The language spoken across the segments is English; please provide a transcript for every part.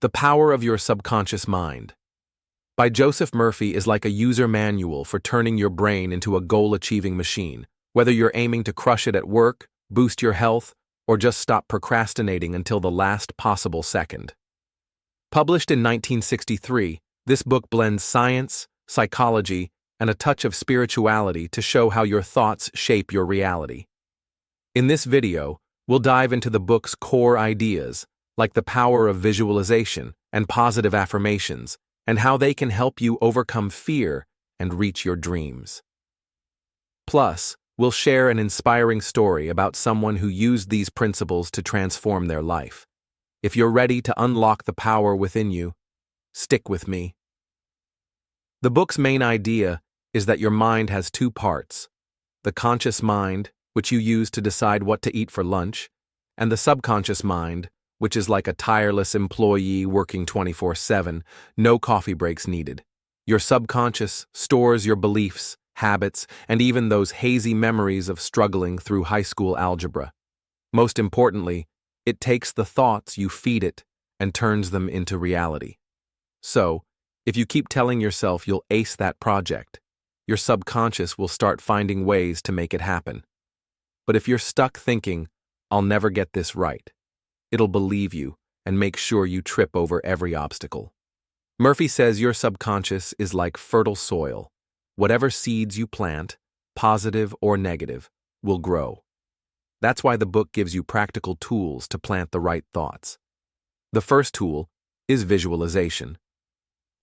The Power of Your Subconscious Mind by Joseph Murphy is like a user manual for turning your brain into a goal-achieving machine, whether you're aiming to crush it at work, boost your health, or just stop procrastinating until the last possible second. Published in 1963, this book blends science, psychology, and a touch of spirituality to show how your thoughts shape your reality. In this video, we'll dive into the book's core ideas, like the power of visualization and positive affirmations, and how they can help you overcome fear and reach your dreams. Plus, we'll share an inspiring story about someone who used these principles to transform their life. If you're ready to unlock the power within you, stick with me. The book's main idea is that your mind has two parts: the conscious mind, which you use to decide what to eat for lunch, and the subconscious mind, which is like a tireless employee working 24/7, no coffee breaks needed. Your subconscious stores your beliefs, habits, and even those hazy memories of struggling through high school algebra. Most importantly, it takes the thoughts you feed it and turns them into reality. So, if you keep telling yourself you'll ace that project, your subconscious will start finding ways to make it happen. But if you're stuck thinking, "I'll never get this right," it'll believe you and make sure you trip over every obstacle. Murphy says your subconscious is like fertile soil. Whatever seeds you plant, positive or negative, will grow. That's why the book gives you practical tools to plant the right thoughts. The first tool is visualization.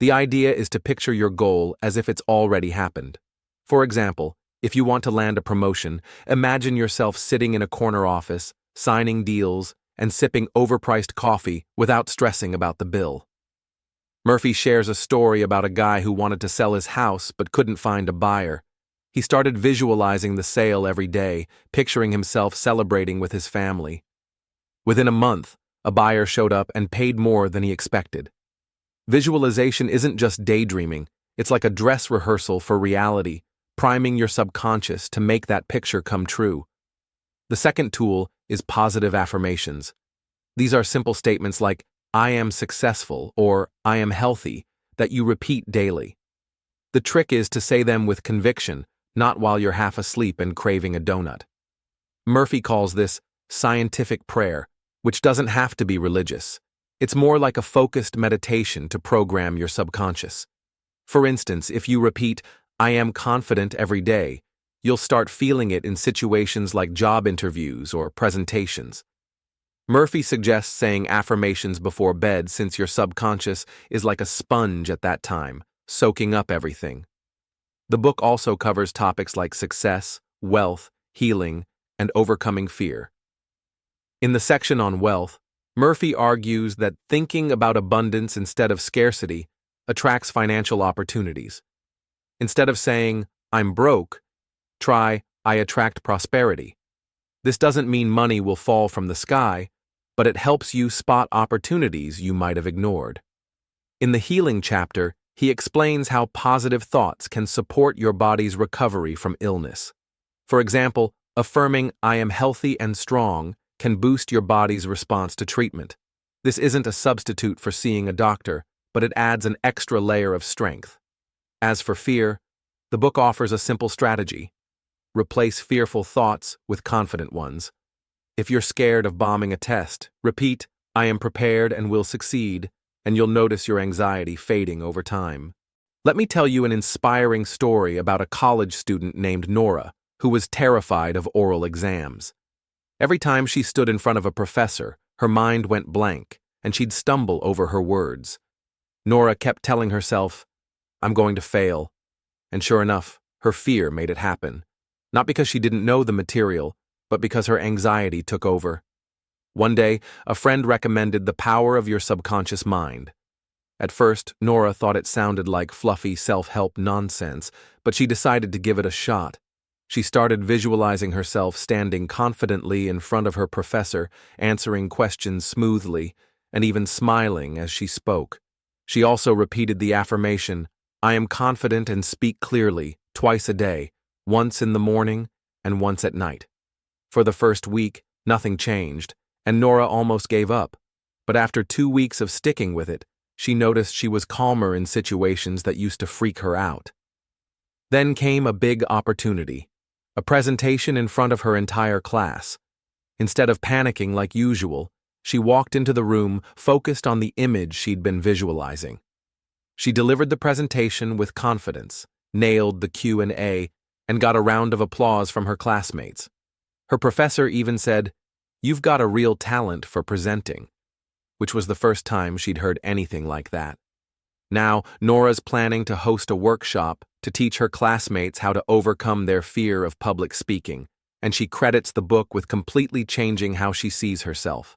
The idea is to picture your goal as if it's already happened. For example, if you want to land a promotion, imagine yourself sitting in a corner office, signing deals, and sipping overpriced coffee without stressing about the bill. Murphy shares a story about a guy who wanted to sell his house but couldn't find a buyer. He started visualizing the sale every day, picturing himself celebrating with his family. Within a month, a buyer showed up and paid more than he expected. Visualization isn't just daydreaming, it's like a dress rehearsal for reality, priming your subconscious to make that picture come true. The second tool is positive affirmations. These are simple statements like, "I am successful" or "I am healthy," that you repeat daily. The trick is to say them with conviction, not while you're half asleep and craving a donut. Murphy calls this scientific prayer, which doesn't have to be religious. It's more like a focused meditation to program your subconscious. For instance, if you repeat, "I am confident" every day, you'll start feeling it in situations like job interviews or presentations. Murphy suggests saying affirmations before bed since your subconscious is like a sponge at that time, soaking up everything. The book also covers topics like success, wealth, healing, and overcoming fear. In the section on wealth, Murphy argues that thinking about abundance instead of scarcity attracts financial opportunities. Instead of saying, "I'm broke," try, "I attract prosperity." This doesn't mean money will fall from the sky, but it helps you spot opportunities you might have ignored. In the healing chapter, he explains how positive thoughts can support your body's recovery from illness. For example, affirming, "I am healthy and strong," can boost your body's response to treatment. This isn't a substitute for seeing a doctor, but it adds an extra layer of strength. As for fear, the book offers a simple strategy. Replace fearful thoughts with confident ones. If you're scared of bombing a test, repeat, "I am prepared and will succeed," and you'll notice your anxiety fading over time. Let me tell you an inspiring story about a college student named Nora, who was terrified of oral exams. Every time she stood in front of a professor, her mind went blank, and she'd stumble over her words. Nora kept telling herself, "I'm going to fail." And sure enough, her fear made it happen. Not because she didn't know the material, but because her anxiety took over. One day, a friend recommended The Power of Your Subconscious Mind. At first, Nora thought it sounded like fluffy self-help nonsense, but she decided to give it a shot. She started visualizing herself standing confidently in front of her professor, answering questions smoothly, and even smiling as she spoke. She also repeated the affirmation, "I am confident and speak clearly," twice a day, once in the morning and once at night. For the first week, nothing changed, and Nora almost gave up. but after 2 weeks of sticking with it, she noticed she was calmer in situations that used to freak her out. Then came a big opportunity, a presentation in front of her entire class. Instead of panicking like usual, she walked into the room focused on the image she'd been visualizing. She delivered the presentation with confidence, nailed the Q&A, and got a round of applause from her classmates. Her professor even said, "You've got a real talent for presenting," which was the first time she'd heard anything like that. Now, Nora's planning to host a workshop to teach her classmates how to overcome their fear of public speaking, and she credits the book with completely changing how she sees herself.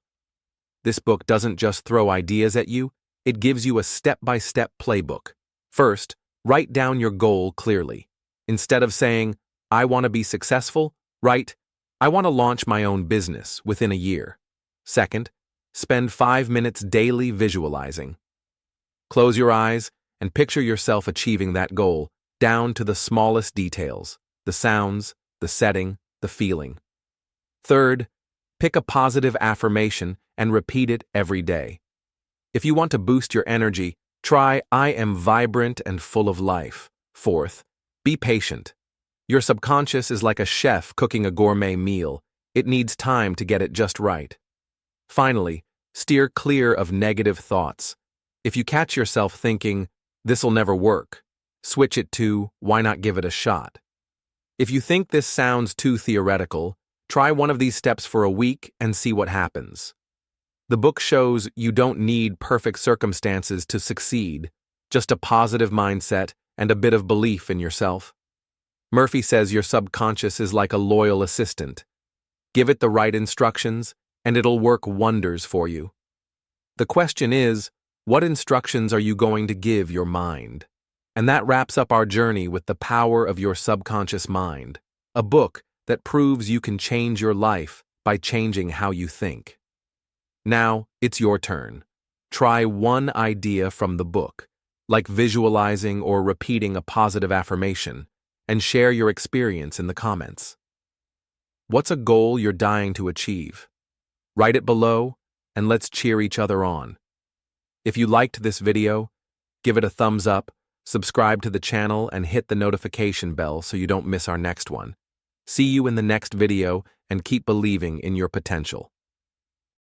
This book doesn't just throw ideas at you, it gives you a step-by-step playbook. First, write down your goal clearly. Instead of saying, "I want to be successful," write, "I want to launch my own business within a year." Second, spend 5 minutes daily visualizing. Close your eyes and picture yourself achieving that goal, down to the smallest details, the sounds, the setting, the feeling. Third, pick a positive affirmation and repeat it every day. If you want to boost your energy, try "I am vibrant and full of life." Fourth, be patient. Your subconscious is like a chef cooking a gourmet meal. It needs time to get it just right. Finally, steer clear of negative thoughts. If you catch yourself thinking, "This'll never work," switch it to, "Why not give it a shot?" If you think this sounds too theoretical, try one of these steps for a week and see what happens. The book shows you don't need perfect circumstances to succeed, just a positive mindset and a bit of belief in yourself. Murphy says your subconscious is like a loyal assistant. Give it the right instructions, and it'll work wonders for you. The question is, what instructions are you going to give your mind? And that wraps up our journey with The Power of Your Subconscious Mind, a book that proves you can change your life by changing how you think. Now, it's your turn. Try one idea from the book, like visualizing or repeating a positive affirmation, and share your experience in the comments. What's a goal you're dying to achieve? Write it below, and let's cheer each other on. If you liked this video, give it a thumbs up, subscribe to the channel, and hit the notification bell so you don't miss our next one. See you in the next video, and keep believing in your potential.